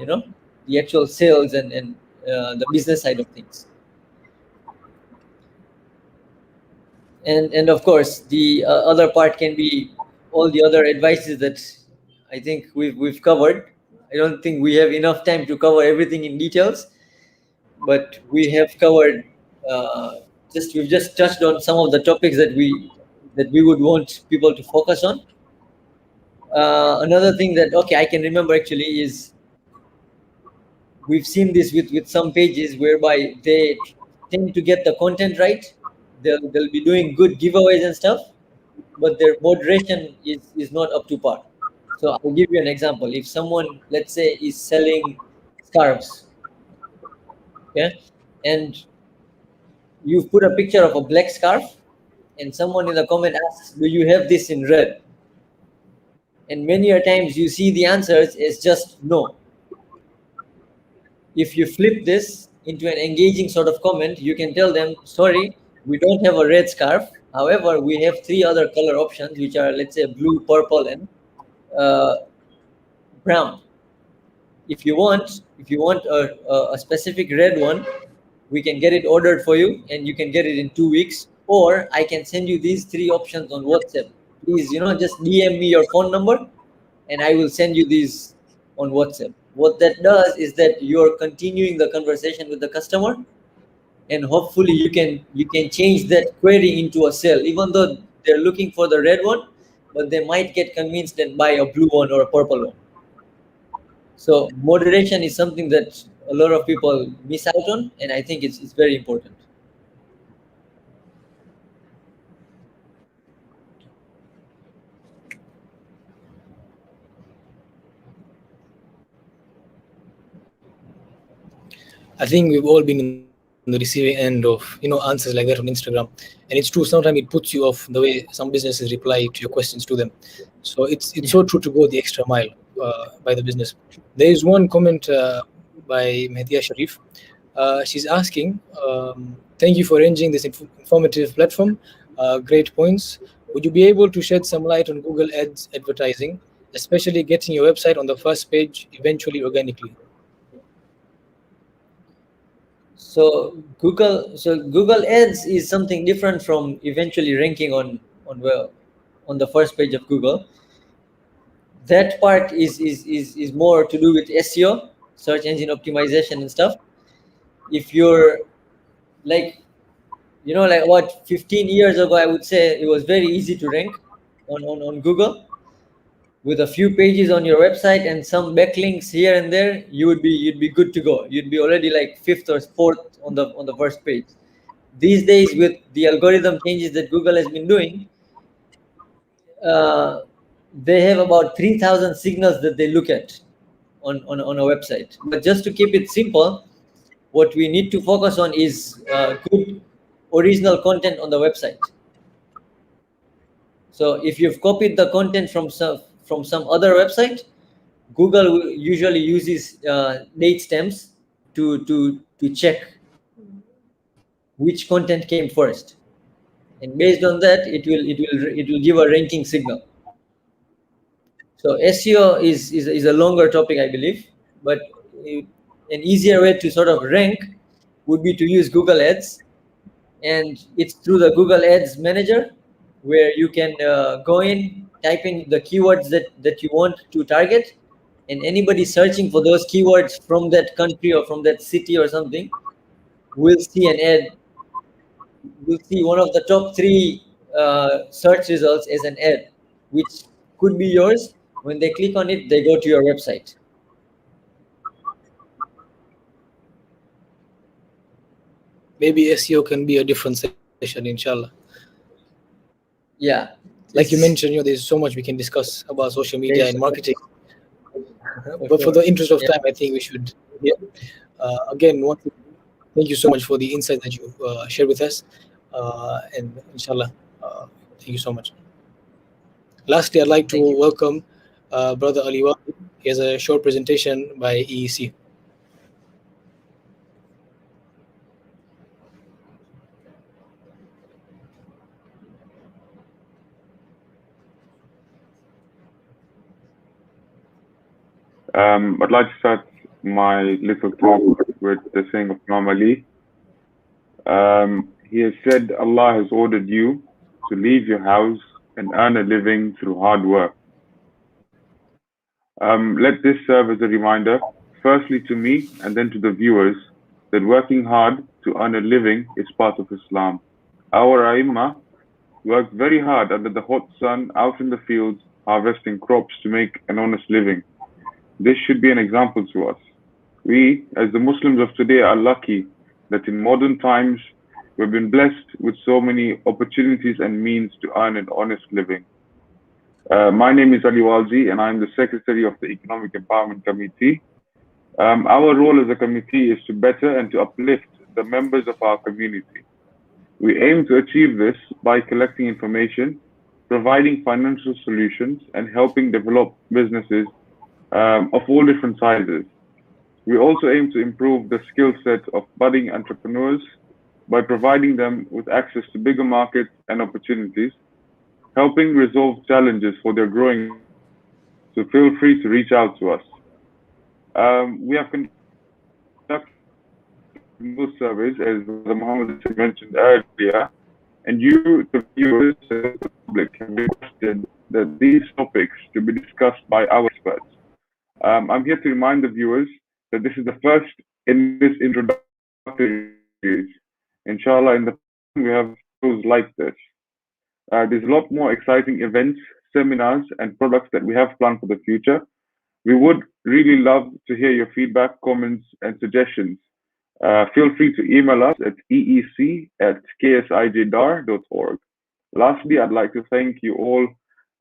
the actual sales and the business side of things. And of course, the other part can be all the other advices that I think we've covered. I don't think we have enough time to cover everything in details, but we have covered, we've just touched on some of the topics that we would want people to focus on. Another thing that I can remember actually is, we've seen this with some pages whereby they tend to get the content right. They'll be doing good giveaways and stuff, but their moderation is not up to par. So I'll give you an example. If someone, let's say, is selling scarves, okay, and you've put a picture of a black scarf, and someone in the comment asks, "Do you have this in red?" And many a times you see the answers is just no. If you flip this into an engaging sort of comment, you can tell them, "Sorry, we don't have a red scarf. However, we have three other color options, which are, let's say, blue, purple, and uh, brown. If you want a specific red one, we can get it ordered for you, and you can get it in 2 weeks. Or I can send you these three options on WhatsApp. Please, just DM me your phone number, and I will send you these on WhatsApp." What that does is that you're continuing the conversation with the customer, and hopefully you can change that query into a sale, even though they're looking for the red one, but they might get convinced and buy a blue one or a purple one. So moderation is something that a lot of people miss out on, and I think it's very important. I think we've all been on the receiving end of answers like that on Instagram, and it's true. Sometimes it puts you off the way some businesses reply to your questions to them. So it's so true to go the extra mile by the business. There is one comment by Mehdiya Sharif. She's asking, "Thank you for arranging this informative platform. Great points. Would you be able to shed some light on Google Ads advertising, especially getting your website on the first page eventually organically?" So Google Ads is something different from eventually ranking on the first page of Google. That part is more to do with SEO, search engine optimization and stuff. If you're like like about 15 years ago, I would say it was very easy to rank on Google. With a few pages on your website and some backlinks here and there, you'd be good to go. You'd be already like fifth or fourth on the first page. These days, with the algorithm changes that Google has been doing, uh, they have about 3,000 signals that they look at on a website. But just to keep it simple, what we need to focus on is good original content on the website. So if you've copied the content from some other website, Google usually uses date stamps to check which content came first, and based on that, it will give a ranking signal. So SEO is a longer topic, I believe, but an easier way to sort of rank would be to use Google Ads, and it's through the Google Ads Manager, where you can go in, type in the keywords that you want to target, and anybody searching for those keywords from that country or from that city or something will see an ad. Will see one of the top three search results as an ad, which could be yours. When they click on it, they go to your website. Maybe SEO can be a different session, inshallah. Yeah, Like you mentioned, there's so much we can discuss about social media there's and so marketing. much. But for the interest of Yeah. time, I think we should. Yeah. Again, thank you so much for the insight that you shared with us, and inshallah, thank you so much. Lastly, I'd like to Thank you. welcome Brother Aliwa. He has a short presentation by EEC. I'd like to start my little talk with the saying of Imam Ali. He has said, Allah has ordered you to leave your house and earn a living through hard work. Let this serve as a reminder, firstly to me and then to the viewers, that working hard to earn a living is part of Islam. Our Aimma worked very hard under the hot sun out in the fields, harvesting crops to make an honest living. This should be an example to us. We, as the Muslims of today, are lucky that in modern times we've been blessed with so many opportunities and means to earn an honest living. My name is Ali Walzi, and I'm the Secretary of the Economic Empowerment Committee. Our role as a committee is to better and to uplift the members of our community. We aim to achieve this by collecting information, providing financial solutions, and helping develop businesses of all different sizes. We also aim to improve the skill set of budding entrepreneurs by providing them with access to bigger markets and opportunities, helping resolve challenges for their growing. So feel free to reach out to us. We have conducted those surveys, as Brother Muhammad mentioned earlier, and you, the viewers and the public, have requested that these topics to be discussed by our experts. I'm here to remind the viewers that this is the first in this introductory series. Inshallah, in the future, we have shows like this. There's a lot more exciting events, seminars, and products that we have planned for the future. We would really love to hear your feedback, comments, and suggestions. Feel free to email us at eec@ksijdar.org. Lastly, I'd like to thank you all,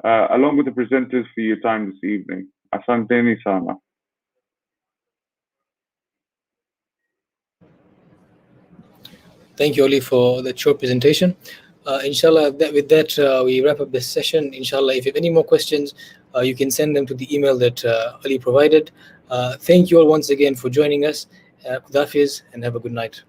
along with the presenters, for your time this evening. Asanteni sana. Thank you, Ali, for that short presentation. Inshallah, with that, we wrap up this session. Inshallah, if you have any more questions, you can send them to the email that Ali provided. Thank you all once again for joining us. Khudafiz, and have a good night.